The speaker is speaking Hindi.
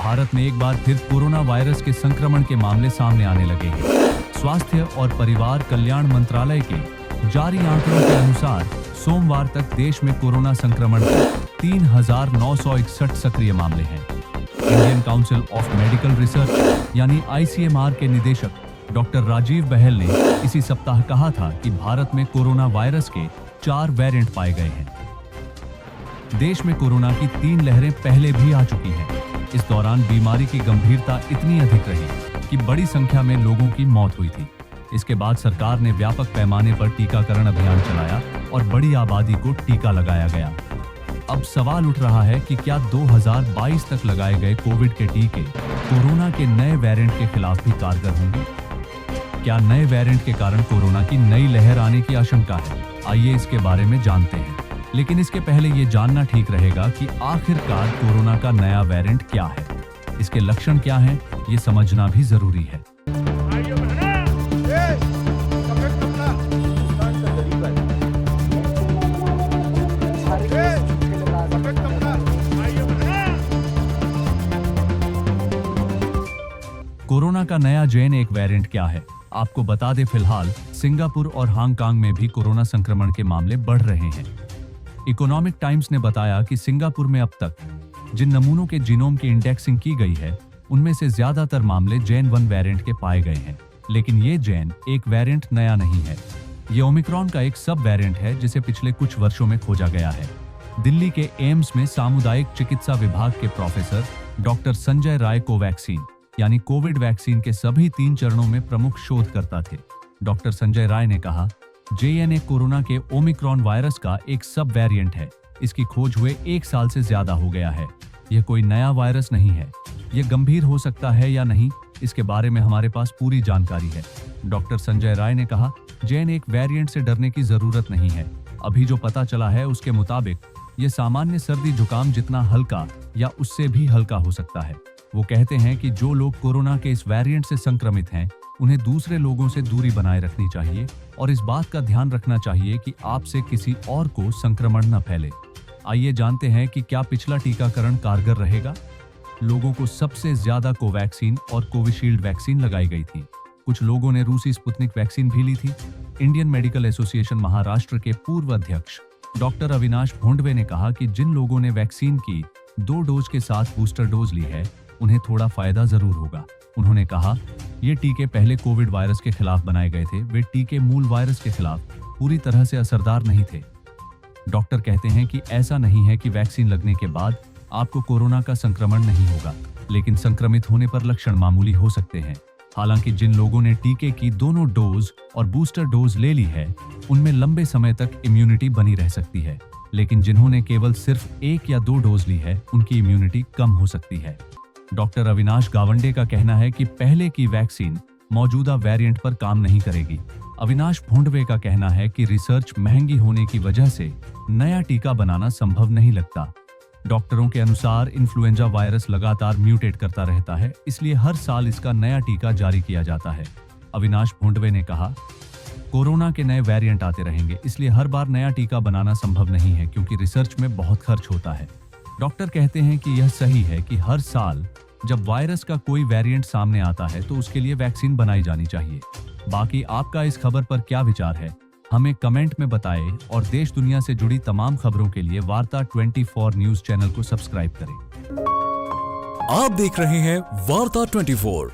भारत में एक बार फिर कोरोना वायरस के संक्रमण के मामले सामने आने लगे हैं। स्वास्थ्य और परिवार कल्याण मंत्रालय के जारी आंकड़ों के अनुसार सोमवार तक देश में कोरोना संक्रमण के 3,961 सक्रिय मामले हैं। Indian council of medical research यानी ICMR के निदेशक डॉक्टर राजीव बहल ने इसी सप्ताह कहा था कि भारत में कोरोना वायरस के 4 वेरिएंट पाए गए हैं। देश में कोरोना की 3 लहरें पहले भी आ चुकी हैं। इस दौरान बीमारी की गंभीरता इतनी अधिक रही कि बड़ी संख्या में लोगों की मौत हुई थी। इसके बाद सरकार ने व्यापक पैमाने पर टीकाकरण अभियान चलाया और बड़ी आबादी को टीका लगाया गया। अब सवाल उठ रहा है कि क्या 2022 तक लगाए गए कोविड के टीके कोरोना के नए वेरिएंट के खिलाफ भी कारगर होंगे? क्या नए वेरिएंट के कारण कोरोना की नई लहर आने की आशंका है? आइए इसके बारे में जानते हैं। लेकिन इसके पहले ये जानना ठीक रहेगा कि आखिरकार कोरोना का नया वेरिएंट क्या है, इसके लक्षण क्या हैं, ये समझना भी जरूरी है। कोरोना का नया जेन एक वेरिएंट क्या है, आपको बता दें। फिलहाल सिंगापुर और हांगकांग में भी कोरोना संक्रमण के मामले बढ़ रहे हैं। इकोनॉमिक टाइम्स ने बताया कि सिंगापुर में अब तक जिन नमूनों के जीनोम की इंडेक्सिंग की गई है, उनमें से ज्यादातर मामले जेन 1 वेरिएंट के पाए गए हैं। लेकिन ये जेन एक वेरिएंट नया नहीं है। ये ओमिक्रॉन का एक सब वेरिएंट है जिसे पिछले कुछ वर्षों में खोजा गया है। दिल्ली के एम्स में सामुदायिक चिकित्सा विभाग के professor doctor Sanjay Rai Covaxin यानी कोविड वैक्सीन के सभी 3 चरणों में प्रमुख शोधकर्ता थे। डॉक्टर संजय राय ने कहा, JN कोरोना के ओमिक्रॉन वायरस का एक सब वेरिएंट है। इसकी खोज हुए 1 साल से ज्यादा हो गया है। यह कोई नया वायरस नहीं है। यह गंभीर हो सकता है या नहीं, इसके बारे में हमारे पास पूरी जानकारी है। डॉक्टर संजय राय ने कहा, JN वेरिएंट से डरने की जरूरत नहीं है। अभी जो पता चला है उसके मुताबिक यह सामान्य सर्दी जुकाम जितना हल्का या उससे भी हल्का हो सकता है। वो कहते हैं कि जो लोग कोरोना के इस वेरिएंट से संक्रमित हैं, उन्हें दूसरे लोगों से दूरी बनाए रखनी चाहिए और इस बात का ध्यान रखना चाहिए कि आपसे किसी और को संक्रमण न फैले। आइए जानते हैं कि क्या पिछला टीकाकरण कारगर रहेगा। लोगों को सबसे ज्यादा कोवैक्सीन और कोविशील्ड वैक्सीन लगाई गई थी। कुछ लोगों ने रूसी स्पुतनिक वैक्सीन भी ली थी। इंडियन मेडिकल एसोसिएशन महाराष्ट्र के पूर्व अध्यक्ष डॉक्टर अविनाश भोंडवे ने कहा कि जिन लोगों ने वैक्सीन की 2 डोज के साथ बूस्टर डोज ली है, उन्हें थोड़ा फायदा जरूर होगा। उन्होंने कहा, ये टीके पहले कोविड वायरस के खिलाफ बनाए गए थे। वे टीके मूल वायरस के खिलाफ पूरी तरह से असरदार नहीं थे। डॉक्टर कहते हैं कि ऐसा नहीं है कि वैक्सीन लगने के बाद आपको कोरोना का संक्रमण नहीं होगा, लेकिन संक्रमित होने पर लक्षण मामूली हो सकते हैं। हालांकि जिन लोगों ने टीके की दोनों डोज और बूस्टर डोज ले ली है, उनमें लंबे समय तक इम्यूनिटी बनी रह सकती है। लेकिन जिन्होंने केवल सिर्फ 1 या 2 डोज ली है, उनकी इम्यूनिटी कम हो सकती है। डॉक्टर अविनाश गावंडे का कहना है कि पहले की वैक्सीन मौजूदा वेरिएंट पर काम नहीं करेगी। अविनाश भोंडवे का कहना है कि रिसर्च महंगी होने की वजह से नया टीका बनाना संभव नहीं लगता। डॉक्टरों के अनुसार इन्फ्लुएंजा वायरस लगातार म्यूटेट करता रहता है, इसलिए हर साल इसका नया टीका जारी किया जाता है। अविनाश भोंडवे ने कहा, कोरोना के नए वेरिएंट आते रहेंगे, इसलिए हर बार नया टीका बनाना संभव नहीं है क्योंकि रिसर्च में बहुत खर्च होता है। डॉक्टर कहते हैं कि यह सही है कि हर साल जब वायरस का कोई वेरिएंट सामने आता है तो उसके लिए वैक्सीन बनाई जानी चाहिए। बाकी आपका इस खबर पर क्या विचार है, हमें कमेंट में बताएं और देश दुनिया से जुड़ी तमाम खबरों के लिए वार्ता 24 न्यूज चैनल को सब्सक्राइब करें। आप देख रहे हैं वार्ता 24।